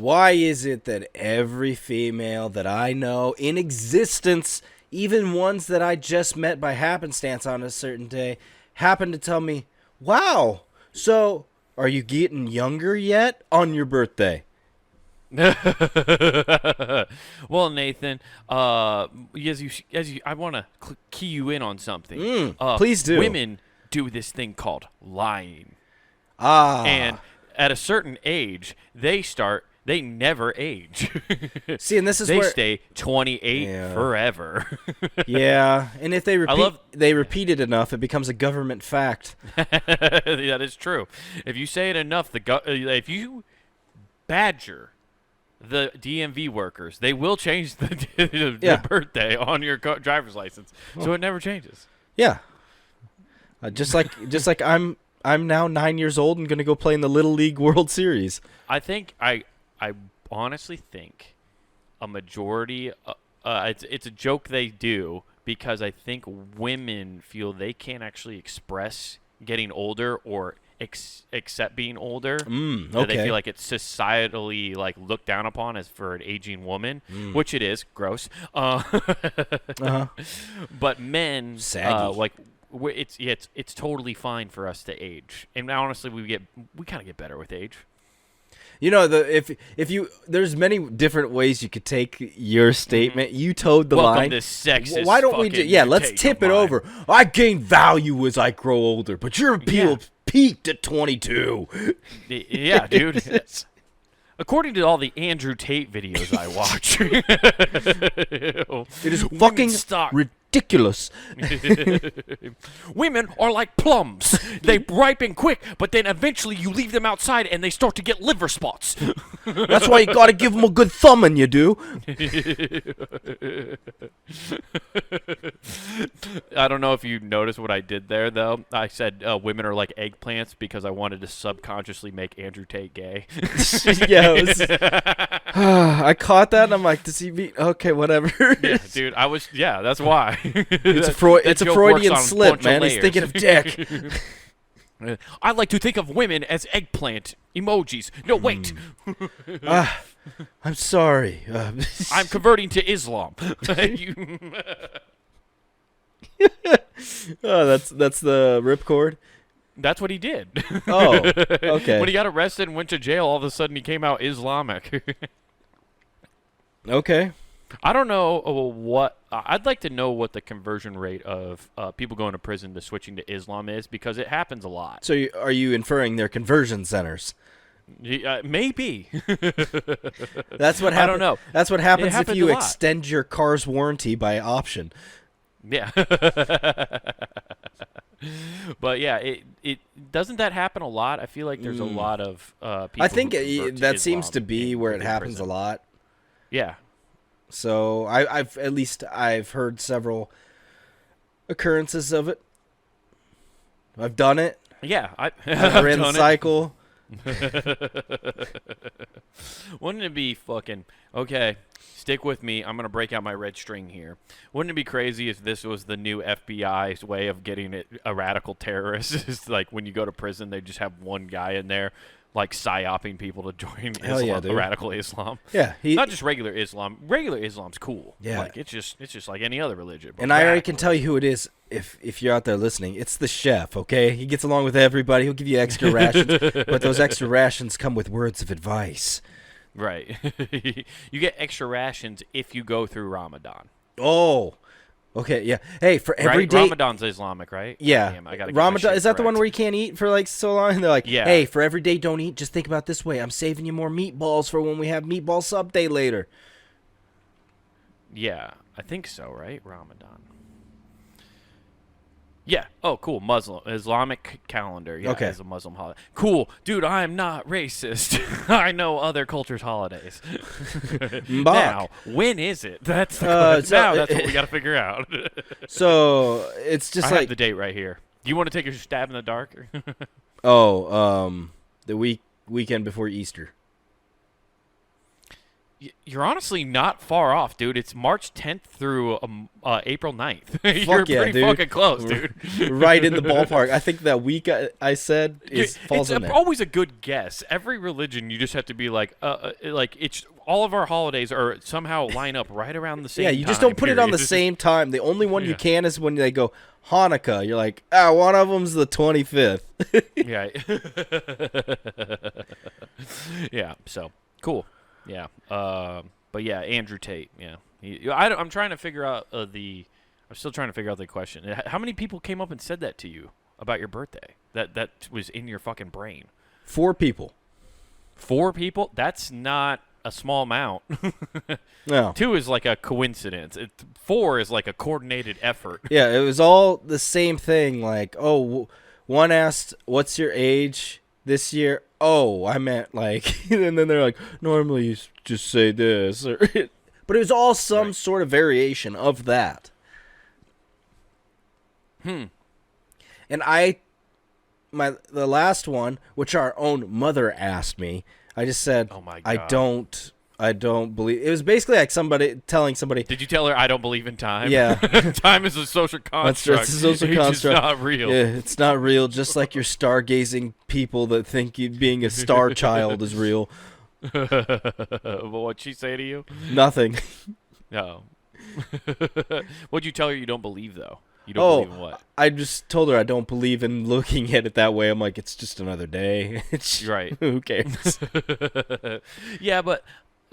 Why is it that every female that I know in existence, even ones that I just met by happenstance on a certain day, happen to tell me, wow, so are you getting younger yet on your birthday? Well, Nathan, I want to key you in on something. Please do. Women do this thing called lying, and Ah. at a certain age, they never age. See, and this is They where... stay 28 Yeah. forever. Yeah, and if they love- repeat it enough, it becomes a government fact. That is true. If you say it enough, if you badger the DMV workers, they will change the birthday on your driver's license, so it never changes. Yeah. Just like I'm now 9 years old and going to go play in the Little League World Series. I think I honestly think a majority. It's a joke they do because I think women feel they can't actually express getting older or accept being older. Okay. That they feel like it's societally like looked down upon as for an aging woman, which it is. Gross. Uh-huh. But men, Saggy. it's totally fine for us to age, and honestly, we kind of get better with age. You know, if you there's many different ways you could take your statement. You towed the Welcome line. to sexist. Why don't we let's tip it over. I gain value as I grow older, but your appeal peaked at 22. Yeah, dude. According to all the Andrew Tate videos I watch, It is fucking ridiculous. Women are like plums. They ripen quick, but then eventually you leave them outside and they start to get liver spots. That's why you got to give them a good thumbing, you do. I don't know if you noticed what I did there, though. I said women are like eggplants because I wanted to subconsciously make Andrew Tate gay. Yeah, I caught that and I'm like, does he mean? Okay, whatever. Yeah, dude, that's why. It's a Freudian slip, man. He's thinking of dick. I like to think of women as eggplant emojis. No, wait. I'm sorry. I'm converting to Islam. Oh, that's the ripcord. That's what he did. Oh, okay. When he got arrested and went to jail, all of a sudden he came out Islamic. Okay. I don't know what I'd like to know what the conversion rate of people going to prison to switching to Islam is, because it happens a lot. So are you inferring they're conversion centers? Maybe. That's what happens. I don't know. That's what happens if you a lot. extend your car's warranty by option. Yeah. But yeah, it doesn't that happen a lot? I feel like there's a lot of people. I think who that seems to be where it happens prison. a lot. Yeah. So I've heard several occurrences of it. I've done it. Yeah, I've ran the cycle. Wouldn't it be fucking okay? Stick with me. I'm gonna break out my red string here. Wouldn't it be crazy if this was the new FBI's way of getting a radical terrorist? It's like when you go to prison, they just have one guy in there, like psyoping people to join radical Islam. Yeah, not just regular Islam. Regular Islam's cool. Yeah, like it's just like any other religion. And I already can tell you who it is if you're out there listening. It's the chef. Okay, he gets along with everybody. He'll give you extra rations, but those extra rations come with words of advice. Right. You get extra rations if you go through Ramadan. Oh. Okay, yeah. Hey, for every day... Ramadan's Islamic, right? Yeah. Damn, I gotta Ramadan, is that correct. The one where you can't eat for like so long? And they're like, yeah. Hey, for every day don't eat, just think about it this way. I'm saving you more meatballs for when we have meatball sub day later. Yeah, I think so, right? Ramadan. Yeah. Oh, cool. Islamic calendar. Yeah, okay. As a Muslim holiday. Cool. Dude, I am not racist. I know other cultures' holidays. Now, when is it? That's that's what we got to figure out. So, it's just I have the date right here. Do you want to take a stab in the dark? The weekend before Easter. You're honestly not far off, dude. It's March 10th through April 9th. You're yeah, pretty dude. fucking close, dude. Right in the ballpark. I think that week I said falls in It's there. always a good guess. Every religion, you just have to be like it's all of our holidays are somehow line up right around the same. Yeah, you just don't put it on the same time. The only one you can is when they go Hanukkah. You're like, one of them's the 25th. Yeah. Yeah. So cool. Yeah. But yeah, Andrew Tate. Yeah. I'm trying to figure out I'm still trying to figure out the question. How many people came up and said that to you about your birthday? That was in your fucking brain. 4 people. 4 people? That's not a small amount. No. 2 is like a coincidence. 4 is like a coordinated effort. Yeah, it was all the same thing. Like, one asked, "What's your age this year?" Oh, I meant like, and then they're like, "Normally you just say this," but it was all some sort of variation of that. And the last one, which our own mother asked me, I just said, "Oh my God. I don't believe." It was basically like somebody telling somebody. Did you tell her I don't believe in time? Yeah. Time is a social construct. It's a social Age construct. is not real. Yeah, it's not real. Just like your stargazing people that think being a star child is real. Well, what'd she say to you? Nothing. No. What'd you tell her you don't believe, though? You don't believe in what? I just told her I don't believe in looking at it that way. I'm like, it's just another day. Right. Who cares? Yeah, but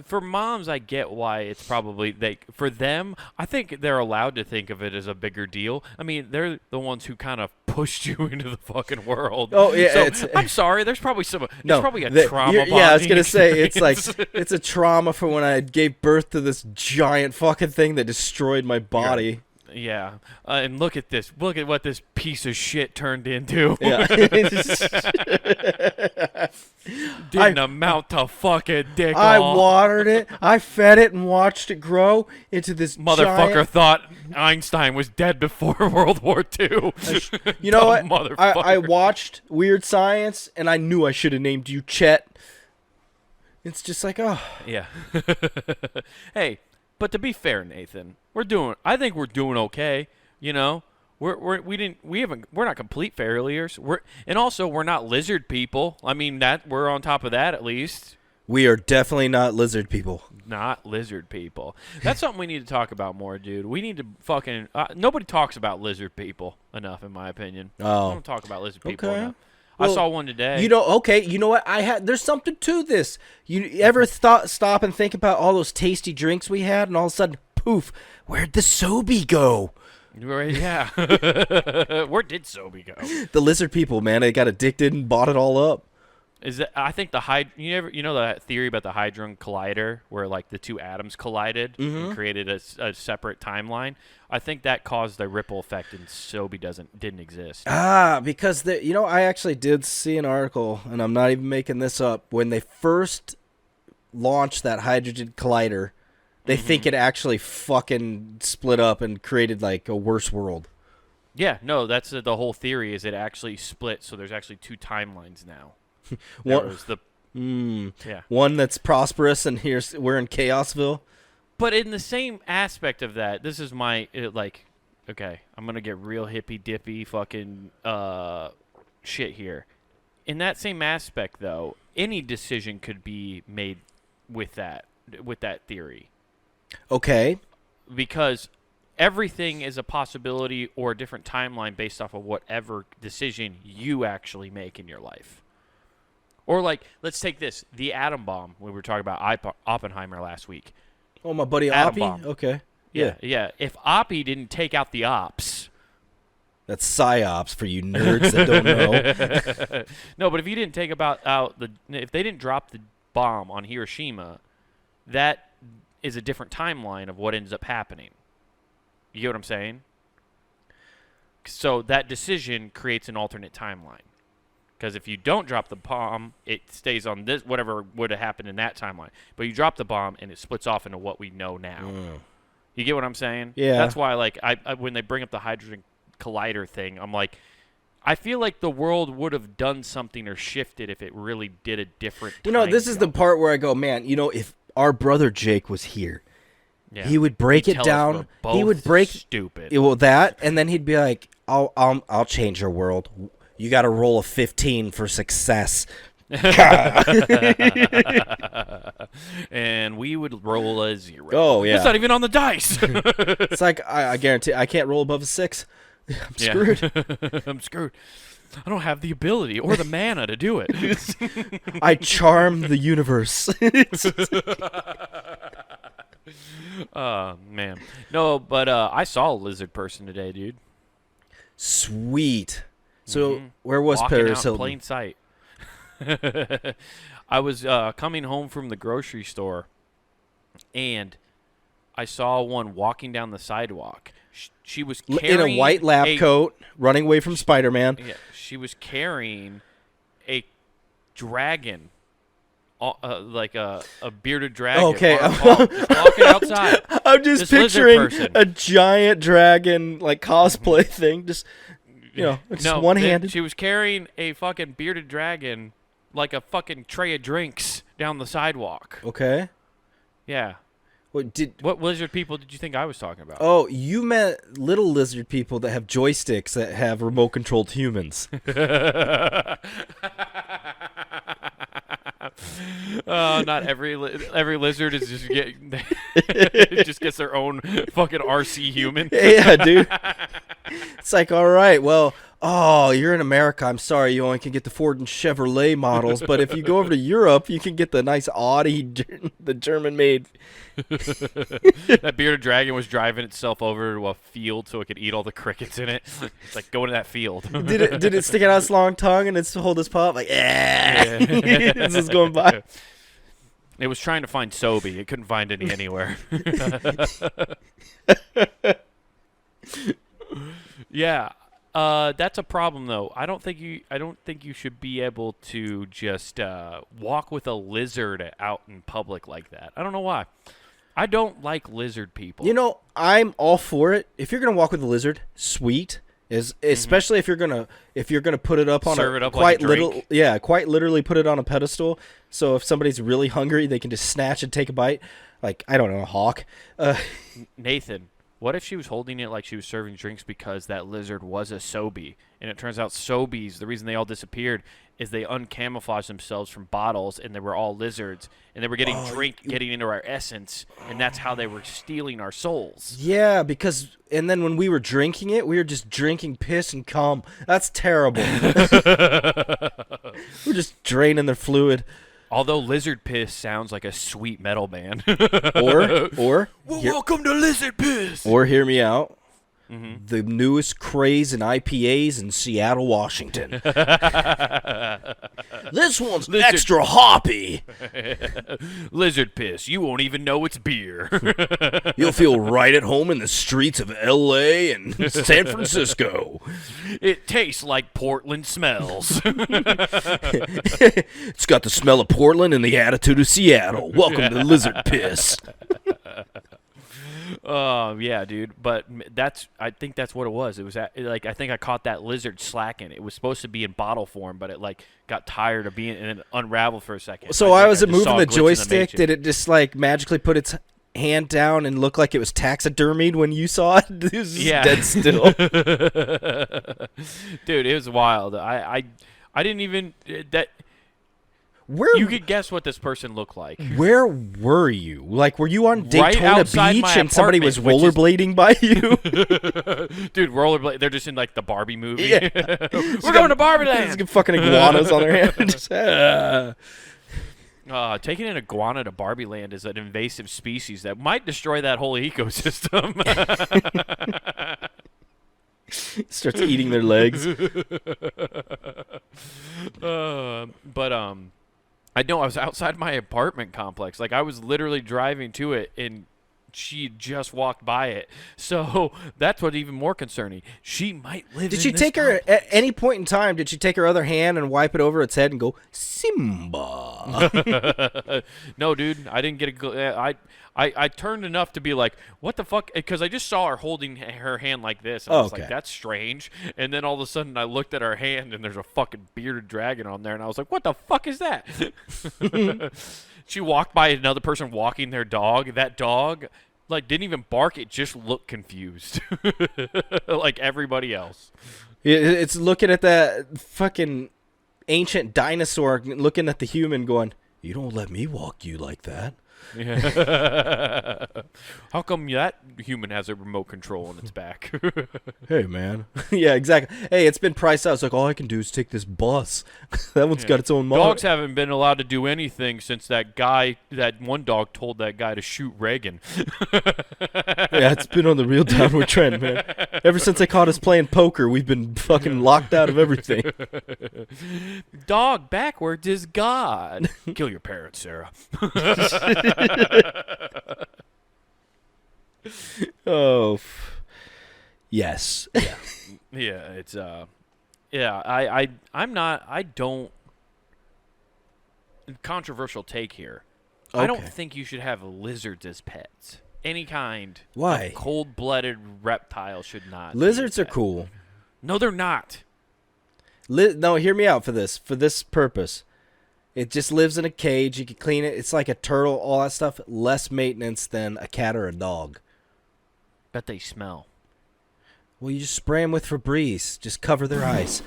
for moms, I get why it's probably for them, I think they're allowed to think of it as a bigger deal. I mean, they're the ones who kind of pushed you into the fucking world. Oh yeah, so, I'm sorry. There's probably probably a trauma. Yeah, I was gonna say experience. it's like it's a trauma for when I gave birth to this giant fucking thing that destroyed my body. Yeah, and look at this. Look at what this piece of shit turned into. Yeah. Didn't amount to fucking dick. I watered it. I fed it and watched it grow into this motherfucker thought Einstein was dead before World War II. You know what? Motherfucker. I watched Weird Science and I knew I should have named you Chet. It's just like, oh. Yeah. Hey, but to be fair, Nathan, I think we're doing okay. You know, we're not complete failures. And also we're not lizard people. I mean, that we're on top of that at least. We are definitely not lizard people. Not lizard people. That's something we need to talk about more, dude. We need to fucking nobody talks about lizard people enough, in my opinion. Oh, I don't talk about lizard people okay. enough. Well, I saw one today. You know what? There's something to this. You ever stop and think about all those tasty drinks we had, and all of a sudden, poof, where'd the Sobe go? Yeah. Where did Sobe go? The lizard people, man, they got addicted and bought it all up. I think you know that theory about the Hadron Collider where like the 2 atoms collided and created a separate timeline. I think that caused the ripple effect, and Sobe didn't exist. Because I actually did see an article, and I'm not even making this up. When they first launched that Hydrogen Collider, they think it actually fucking split up and created like a worse world. Yeah, no, that's the whole theory. Is it actually split? So there's actually 2 timelines now. One that's prosperous, and we're in Chaosville. But in the same aspect of that, this is my okay, I'm gonna get real hippy dippy fucking shit here. In that same aspect, though, any decision could be made with that theory. Okay. Because everything is a possibility or a different timeline based off of whatever decision you actually make in your life. Or like, let's take this, the atom bomb. We were talking about Oppenheimer last week. Oh, my buddy Atom Oppie? bomb. Okay. Yeah. If Oppie didn't take out the ops. That's psyops for you nerds that don't know. No, but if he didn't if they didn't drop the bomb on Hiroshima, that is a different timeline of what ends up happening. You get what I'm saying? So that decision creates an alternate timeline. Because if you don't drop the bomb, it stays on this whatever would have happened in that timeline. But you drop the bomb, and it splits off into what we know now. You get what I'm saying? Yeah. That's why, like, I when they bring up the Hadron Collider thing, I'm like, I feel like the world would have done something or shifted if it really did a different. This is the part where I go, man. If our brother Jake was here, Yeah. he would break He'd it tell us down. we're both He would break stupid. well that, and then he'd be like, "I'll change your world. You got to roll a 15 for success." And we would roll a 0. Oh yeah, It's not even on the dice. it's like I guarantee I can't roll above a 6. I'm screwed. I'm screwed. I don't have the ability or the mana to do it. I charm the universe. Man. No, but I saw a lizard person today, dude. Sweet. So where was Walking Paris out in Hilton? plain sight. I was coming home from the grocery store, and I saw one walking down the sidewalk. She was carrying in a white lab coat, running away from Spider-Man. Yeah, she was carrying a dragon, like a bearded dragon. Okay, just walking outside. I'm just This lizard picturing person. a giant dragon like cosplay thing. Just just one-handed. She was carrying a fucking bearded dragon, like a fucking tray of drinks down the sidewalk. Okay. Yeah. What lizard people did you think I was talking about? Oh, you meant little lizard people that have joysticks that have remote-controlled humans. Not every lizard is just just gets their own fucking RC human. Yeah, dude. It's like, all right, well, you're in America. I'm sorry, you only can get the Ford and Chevrolet models, but if you go over to Europe, you can get the nice Audi, the German-made. That bearded dragon was driving itself over to a field so it could eat all the crickets in it. It's like, go into that field. Did it stick out its long tongue and it's hold its paw like, yeah. This is going by. It was trying to find Sobe. It couldn't find any anywhere. Yeah, that's a problem though. I don't think you should be able to just walk with a lizard out in public like that. I don't know why. I don't like lizard people. You know, I'm all for it. If you're gonna walk with a lizard, sweet. Especially if you're gonna put it up on Serve it up like a drink. quite literally put it on a pedestal. So if somebody's really hungry, they can just snatch and take a bite. Like, I don't know, a hawk. Nathan, what if she was holding it like she was serving drinks because that lizard was a Sobe, and it turns out Sobeys, the reason they all disappeared is they uncamouflaged themselves from bottles, and they were all lizards, and they were getting getting into our essence, and that's how they were stealing our souls. Yeah, and then when we were drinking it, we were just drinking piss and cum. That's terrible. We're just draining their fluid. Although lizard piss sounds like a sweet metal band. Or welcome to lizard piss. Or hear me out. Mm-hmm. The newest craze in IPAs in Seattle, Washington. This one's extra hoppy. Lizard piss. You won't even know it's beer. You'll feel right at home in the streets of L.A. and San Francisco. It tastes like Portland smells. It's got the smell of Portland and the attitude of Seattle. Welcome to Lizard Piss. Yeah, dude. But I think that's what it was. It was I think I caught that lizard slacking. It was supposed to be in bottle form, but it got tired of being and it unraveled for a second. So why was it moving the joystick? Did it just magically put its hand down and look like it was taxidermied when you saw it? It was just dead still. Dude, it was wild. I didn't even that. You could guess what this person looked like. Where were you? Were you on Daytona Beach and somebody was rollerblading by you? Dude, rollerblade. They're just in the Barbie movie. Yeah. We're going to Barbie Land. There's fucking iguanas on their hand. Taking an iguana to Barbie Land is an invasive species that might destroy that whole ecosystem. Starts eating their legs. I know I was outside my apartment complex. I was literally driving to it, and she just walked by it. So that's what's even more concerning. She might live. Did she take her at any point in time? Did she take her other hand and wipe it over its head and go Simba? No, dude. I didn't get I turned enough to be like, what the fuck? Because I just saw her holding her hand like this. And I was like, that's strange. And then all of a sudden I looked at her hand and there's a fucking bearded dragon on there. And I was like, what the fuck is that? She walked by another person walking their dog. That dog, like, didn't even bark. It just looked confused, like everybody else. It's looking at that fucking ancient dinosaur, looking at the human, going, "You don't let me walk you like that." Yeah. How come that human has a remote control on its back? Hey, man. Yeah, exactly. Hey, it's been priced out. It's like, all I can do is take this bus. That one's got its own model. Dogs haven't been allowed to do anything since that one dog told that guy to shoot Reagan. Yeah, it's been on the real downward trend, man. Ever since they caught us playing poker, we've been fucking locked out of everything. Dog backwards is God. Kill your parents, Sarah. Oh, yes. Yeah, it's yeah, I don't controversial take here. Okay. I don't think you should have lizards as pets. Any kind Why? of cold-blooded reptile should not. Lizards are cool. No, they're not. No, hear me out for this. For this purpose. It just lives in a cage. You can clean it. It's like a turtle, all that stuff. Less maintenance than a cat or a dog. Bet they smell. Well, you just spray them with Febreze. Just cover their eyes.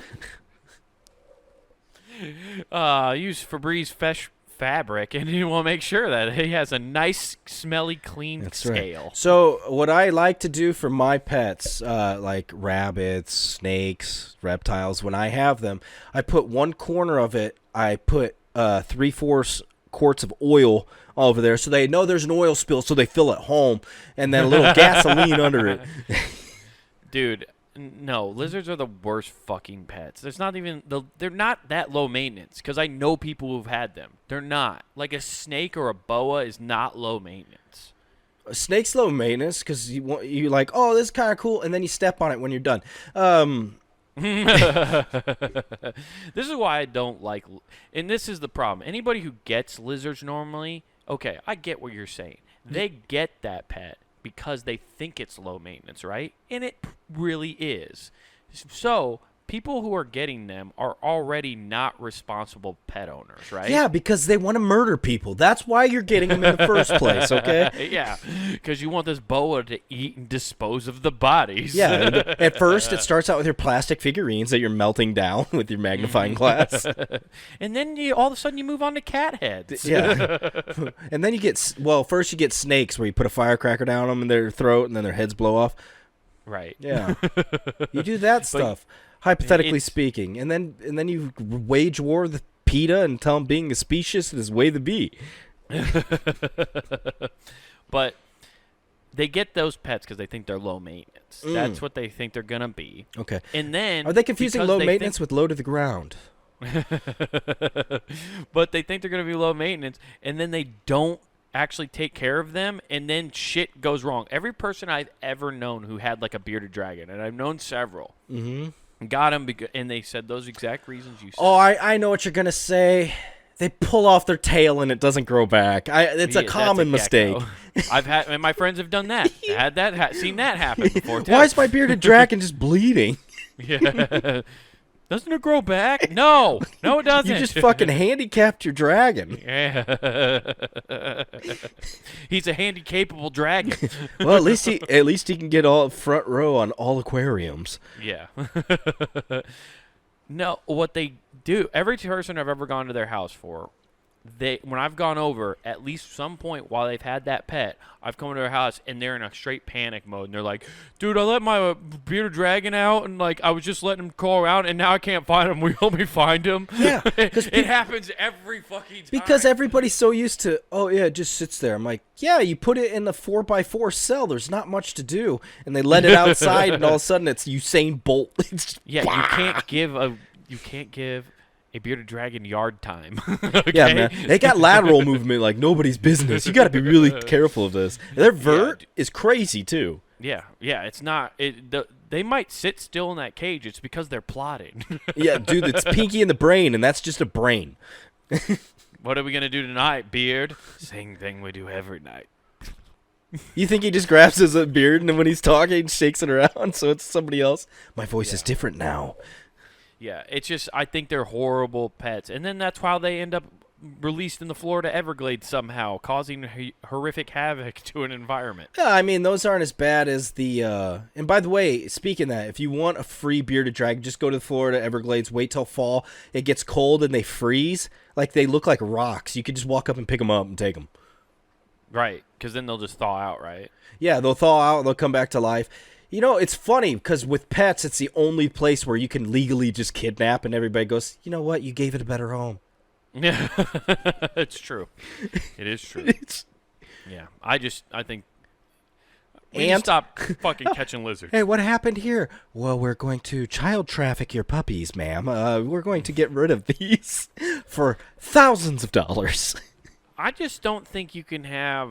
Use Febreze fresh fabric, and you will make sure that he has a nice, smelly, clean That's scale. right. So what I like to do for my pets, like rabbits, snakes, reptiles, when I have them, I put one corner of it, I put 3/4 quarts of oil over there so they know there's an oil spill, so they fill it home, and then a little gasoline under it. Dude, no, lizards are the worst fucking pets. There's not even they're not that low maintenance, because I know people who've had them. They're not. Like a snake or a boa is not low maintenance. A snake's low maintenance because you like, oh, this is kind of cool, and then you step on it when you're done. This is why I don't like, and this is the problem. Anybody who gets lizards normally, okay, I get what you're saying. They get that pet because they think it's low maintenance, right? And it really is. So people who are getting them are already not responsible pet owners, right? Yeah, because they want to murder people. That's why you're getting them in the first place, okay? Yeah, because you want this boa to eat and dispose of the bodies. Yeah, at first it starts out with your plastic figurines that you're melting down with your magnifying glass. And then all of a sudden you move on to cat heads. Yeah. And then you get, well, first you get snakes where you put a firecracker down them in their throat and then their heads blow off. Right. Yeah. You do that stuff. Hypothetically speaking, and then you wage war with PETA and tell him being a specious is way to be. But they get those pets because they think they're low maintenance. That's what they think they're gonna be. Okay. And then are they confusing low maintenance with low to the ground? But they think they're gonna be low maintenance, and then they don't actually take care of them, and then shit goes wrong. Every person I've ever known who had like a bearded dragon, and I've known several. Mm-hmm. Got him, and they said those exact reasons you said. Oh, I know what you're going to say. They pull off their tail and it doesn't grow back. It's a common mistake. And my friends have done that. Had that, seen that happen before, too. Why is my bearded dragon just bleeding? Yeah. Doesn't it grow back? No, it doesn't. You just fucking handicapped your dragon. Yeah. He's a handy-capable dragon. Well, at least he can get all front row on all aquariums. Yeah. No, what they do, every person I've ever gone to their house for, when I've gone over, at least some point while they've had that pet, I've come to their house and they're in a straight panic mode, and they're like, "Dude, I let my bearded dragon out, and like I was just letting him crawl around, and now I can't find him. Will you help me find him?" Yeah, it happens every fucking time. Because everybody's so used to, oh yeah, it just sits there. I'm like, yeah, you put it in a 4x4 cell. There's not much to do, and they let it outside, and all of a sudden it's Usain Bolt. Yeah, you can't give a bearded dragon yard time. Okay? Yeah, man. They got lateral movement like nobody's business. You got to be really careful of this. Their vert is crazy, too. Yeah, it's not. They might sit still in that cage. It's because they're plotting. Yeah, dude, it's pinky in the brain, and that's just a brain. What are we going to do tonight, beard? Same thing we do every night. You think he just grabs his beard, and then when he's talking, shakes it around so it's somebody else? My voice is different now. Yeah, it's just, I think they're horrible pets. And then that's how they end up released in the Florida Everglades somehow, causing horrific havoc to an environment. Yeah, I mean, those aren't as bad as the... and by the way, speaking of that, if you want a free bearded dragon, just go to the Florida Everglades, wait till fall, it gets cold and they freeze. Like, they look like rocks. You can just walk up and pick them up and take them. Right, because then they'll just thaw out, right? Yeah, they'll thaw out, they'll come back to life. You know, it's funny, because with pets, it's the only place where you can legally just kidnap, and everybody goes, you know what, you gave it a better home. Yeah, it's true. It is true. Yeah, I think we need to stop fucking catching lizards. Hey, what happened here? Well, we're going to child traffic your puppies, ma'am. We're going to get rid of these for thousands of dollars. I just don't think you can have...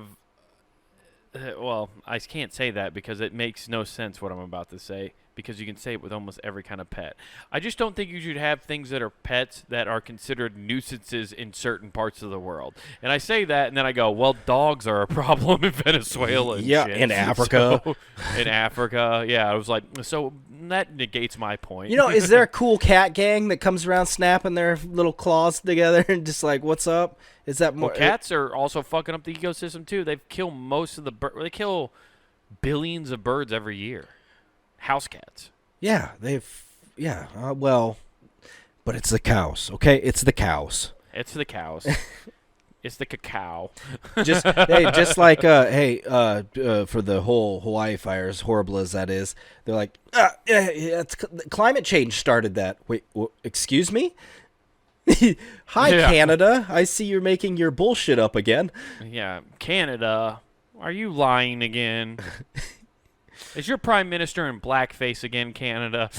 well, I can't say that because it makes no sense what I'm about to say, because you can say it with almost every kind of pet. I just don't think you should have things that are pets that are considered nuisances in certain parts of the world. And I say that, and then I go, well, dogs are a problem in Venezuela and yeah, shit. in Africa. So, in Africa, yeah. I was like, so that negates my point. You know, is there a cool cat gang that comes around snapping their little claws together and just like, what's up? Is that more... Well, cats are also fucking up the ecosystem, too. They kill most of the birds. They kill billions of birds every year. House cats. Yeah, well, but it's the cows, okay? It's the cows. It's the cows. It's the cacao. Just like for the whole Hawaii fires, horrible as that is, they're like, climate change started that. Wait, excuse me? Hi, yeah. Canada. I see you're making your bullshit up again. Yeah, Canada. Are you lying again? Is your prime minister in blackface again, Canada?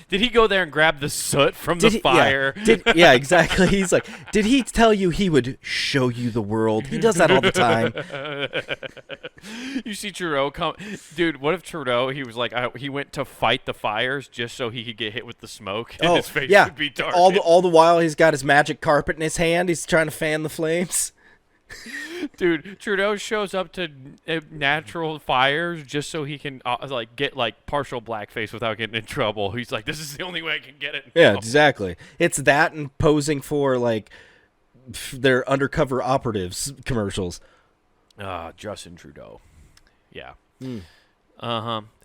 Did he go there and grab the soot from the fire? Yeah, exactly. He's like, did he tell you he would show you the world? He does that all the time. You see Trudeau come, dude. What if Trudeau? He was like, he went to fight the fires just so he could get hit with the smoke, and his face would be dark. All the while, he's got his magic carpet in his hand. He's trying to fan the flames. Dude, Trudeau shows up to natural fires just so he can get partial blackface without getting in trouble. He's like, this is the only way I can get it. Yeah, exactly. It's that and posing for their undercover operatives commercials. Justin Trudeau. Yeah.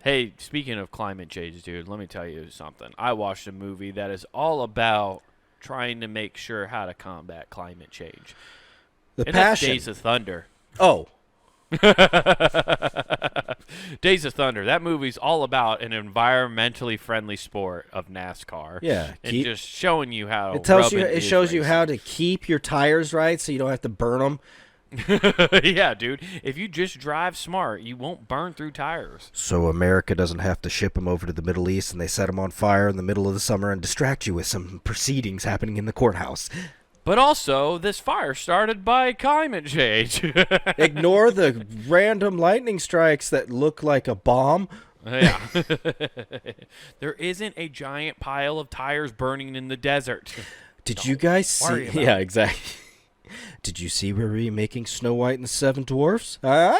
Hey, speaking of climate change, dude, let me tell you something. I watched a movie that is all about trying to make sure how to combat climate change. The Passion. Days of Thunder. Oh. Days of Thunder. That movie's all about an environmentally friendly sport of NASCAR. Yeah. And just showing you how it shows you how to keep your tires right so you don't have to burn them. Yeah, dude. If you just drive smart, you won't burn through tires. So America doesn't have to ship them over to the Middle East and they set them on fire in the middle of the summer and distract you with some proceedings happening in the courthouse. But also, this fire started by climate change. Ignore the random lightning strikes that look like a bomb. Yeah. There isn't a giant pile of tires burning in the desert. Did you guys see? Yeah, exactly. Did you see we're remaking Snow White and the Seven Dwarfs? Yeah.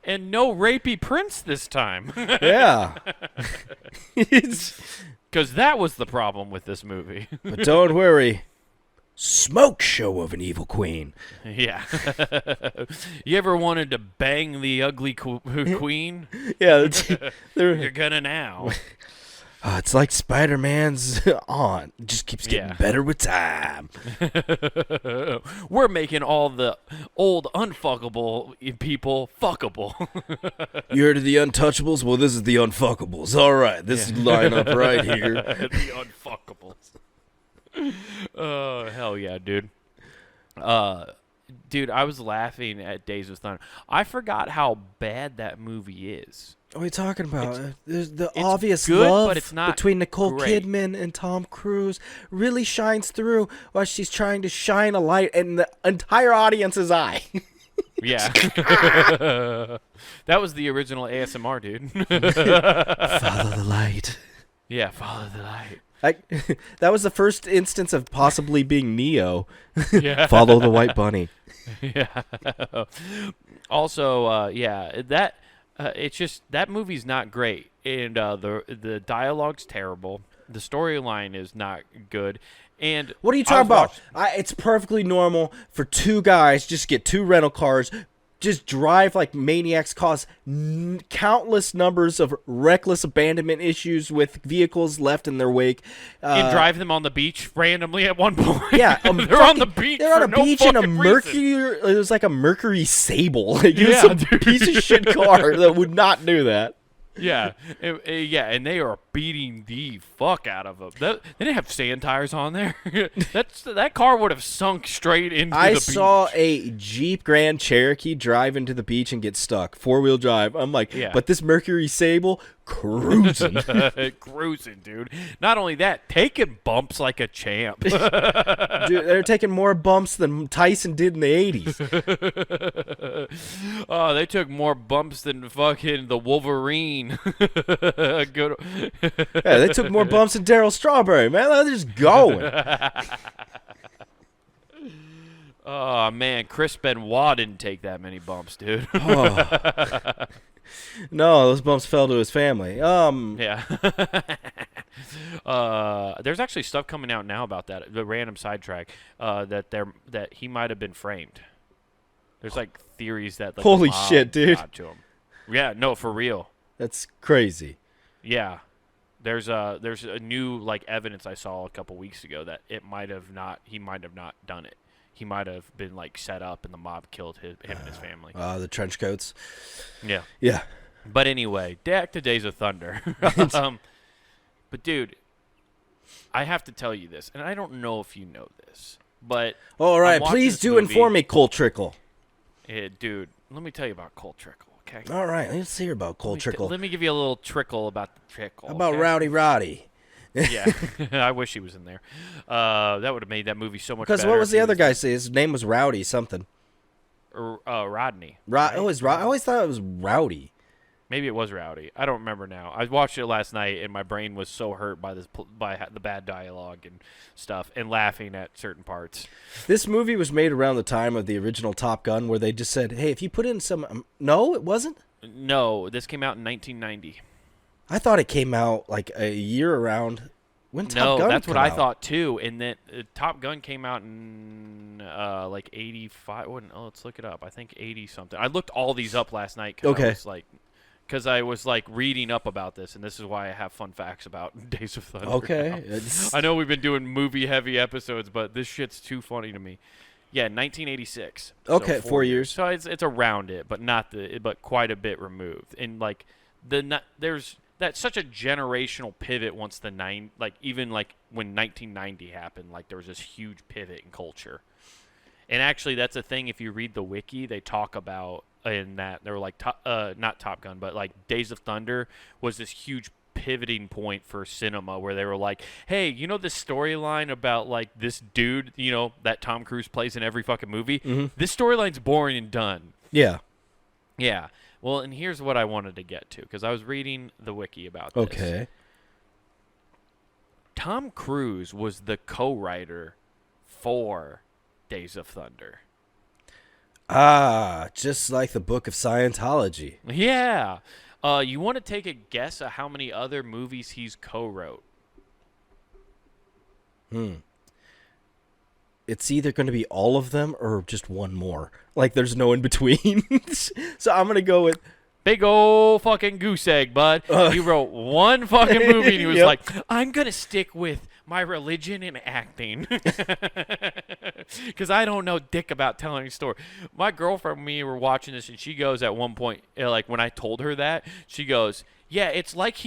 And no rapey prince this time. Yeah. Because that was the problem with this movie. But don't worry. Smoke show of an evil queen. Yeah. You ever wanted to bang the ugly queen? Yeah. You're gonna now. It's like Spider-Man's aunt. It just keeps getting better with time. We're making all the old unfuckable people fuckable. You heard of the Untouchables? Well, this is the Unfuckables. All right, this is line up right here. The Unfuckables. Oh, hell yeah, dude. Dude, I was laughing at Days of Thunder. I forgot how bad that movie is. What are you talking about? There's the obvious good, love but it's not between Nicole great. Kidman and Tom Cruise really shines through while she's trying to shine a light in the entire audience's eye. Yeah. That was the original ASMR, dude. Follow the light. Yeah, follow the light. That was the first instance of possibly being Neo. Yeah. Follow the white bunny. Yeah. Also, that it's just that movie's not great, and the dialogue's terrible. The storyline is not good, And what are you talking about? It's perfectly normal for two guys just get two rental cars, just drive like maniacs, cause countless numbers of reckless abandonment issues with vehicles left in their wake. And drive them on the beach randomly at one point. Yeah, they're on the beach. They're on a no beach in a fucking Mercury. reason. It was like a Mercury Sable. Like, it was some piece of shit car that would not do that. Yeah, and they are beating the fuck out of them. They didn't have sand tires on there. That car would have sunk straight into the beach. I saw a Jeep Grand Cherokee drive into the beach and get stuck. 4-wheel drive. I'm like, but this Mercury Sable cruising. Cruising, dude. Not only that, taking bumps like a champ. Dude, they're taking more bumps than Tyson did in the 80s. Oh, they took more bumps than fucking the Wolverine. Good. Yeah, they took more bumps than Daryl Strawberry, man. They're just going. Oh, man. Chris Benoit didn't take that many bumps, dude. No, those bumps fell to his family. Yeah. There's actually stuff coming out now about that. The random sidetrack that he might have been framed. There's like theories that like, holy shit, dude. got to him. Yeah, no, for real. That's crazy. Yeah. There's a new like evidence I saw a couple weeks ago that he might have not done it. He might have been like set up and the mob killed him and his family. The trench coats. Yeah. Yeah. But anyway, back to Days of Thunder. But dude, I have to tell you this, and I don't know if you know this, but all right, please do inform me, Cole Trickle. Dude, let me tell you about Cole Trickle, okay? All right, let's hear about Cole Trickle. Let me give you a little trickle about the trickle. How about okay? Rowdy Roddy? Yeah, I wish he was in there. That would have made that movie so much better. Because what was the other guy say? His name was Rowdy something. Rodney. Right? I always thought it was Rowdy. Maybe it was Rowdy. I don't remember now. I watched it last night, and my brain was so hurt by the bad dialogue and stuff, and laughing at certain parts. This movie was made around the time of the original Top Gun, where they just said, "Hey, if you put in some..." No, it wasn't? No, this came out in 1990. I thought it came out like a year around when Top Gun. No, that's what I out. thought too. And then Top Gun came out in like 85. Let's look it up. I think 80 something. I looked all these up last night because I was like reading up about this, and this is why I have fun facts about Days of Thunder. Okay. I know we've been doing movie heavy episodes, but this shit's too funny to me. Yeah, 1986. Okay, so 4 years. So it's around it, but quite a bit removed. And like there's that's such a generational pivot once even like when 1990 happened, like there was this huge pivot in culture. And actually that's a thing, if you read the wiki, they talk about in that they were like not Top Gun, but like Days of Thunder was this huge pivoting point for cinema where they were like, hey, you know this storyline about like this dude, you know, that Tom Cruise plays in every fucking movie? Mm-hmm. This storyline's boring and done. Yeah. Yeah. Well, and here's what I wanted to get to, because I was reading the wiki about this. Okay. Tom Cruise was the co-writer for Days of Thunder. Ah, just like the Book of Scientology. Yeah. You want to take a guess at how many other movies he's co-wrote? It's either going to be all of them or just one more. Like, there's no in between. So I'm going to go with... Big old fucking goose egg, bud. He wrote one fucking movie, and he was like, I'm going to stick with my religion and acting. Because I don't know dick about telling a story. My girlfriend and me were watching this, and she goes at one point, like when I told her that, she goes, yeah, it's like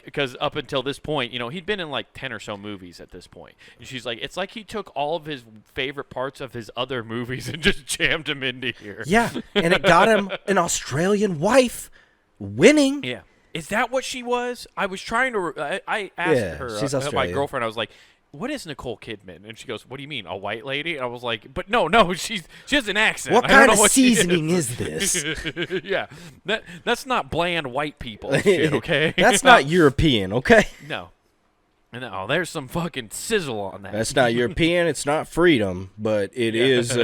because up until this point, you know, he'd been in like 10 or so movies at this point. And she's like, it's like he took all of his favorite parts of his other movies and just jammed them into here. Yeah, and it got him an Australian wife winning. Yeah. Is that what she was? I was trying to. I asked her, she's my girlfriend. I was like, "What is Nicole Kidman?" And she goes, "What do you mean, a white lady?" And I was like, "But no, she has an accent. What kind of seasoning is this?" Yeah, that's not bland white people shit, okay? That's not European, okay? No, there's some fucking sizzle on that. That's not European. It's not freedom, but it is.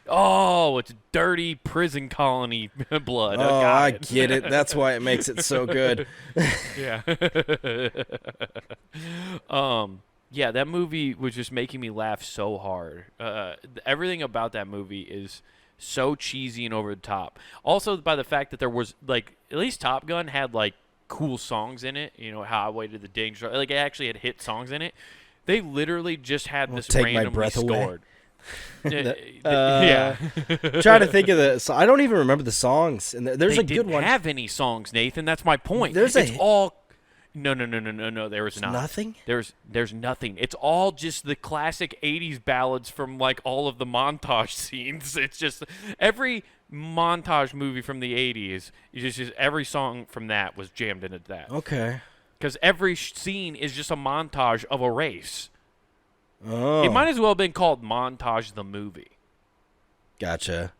Oh, it's dirty prison colony blood. Oh, I get it. That's why it makes it so good. Yeah. Yeah, that movie was just making me laugh so hard. Everything about that movie is so cheesy and over the top. Also, by the fact that there was like at least Top Gun had like cool songs in it. You know, Highway to the Danger. Like it actually had hit songs in it. They literally just had this Take My randomly Breath Away. scored. Yeah. Trying to think of the. I don't even remember the songs. And there's They a good didn't one. have any songs, Nathan. That's my point. There's it's all. No. There was not. Nothing. There's nothing. It's all just the classic '80s ballads from like all of the montage scenes. It's just every montage movie from the '80s. Just every song from that was jammed into that. Okay. Because every scene is just a montage of a race. Oh. It might as well have been called Montage the Movie. Gotcha.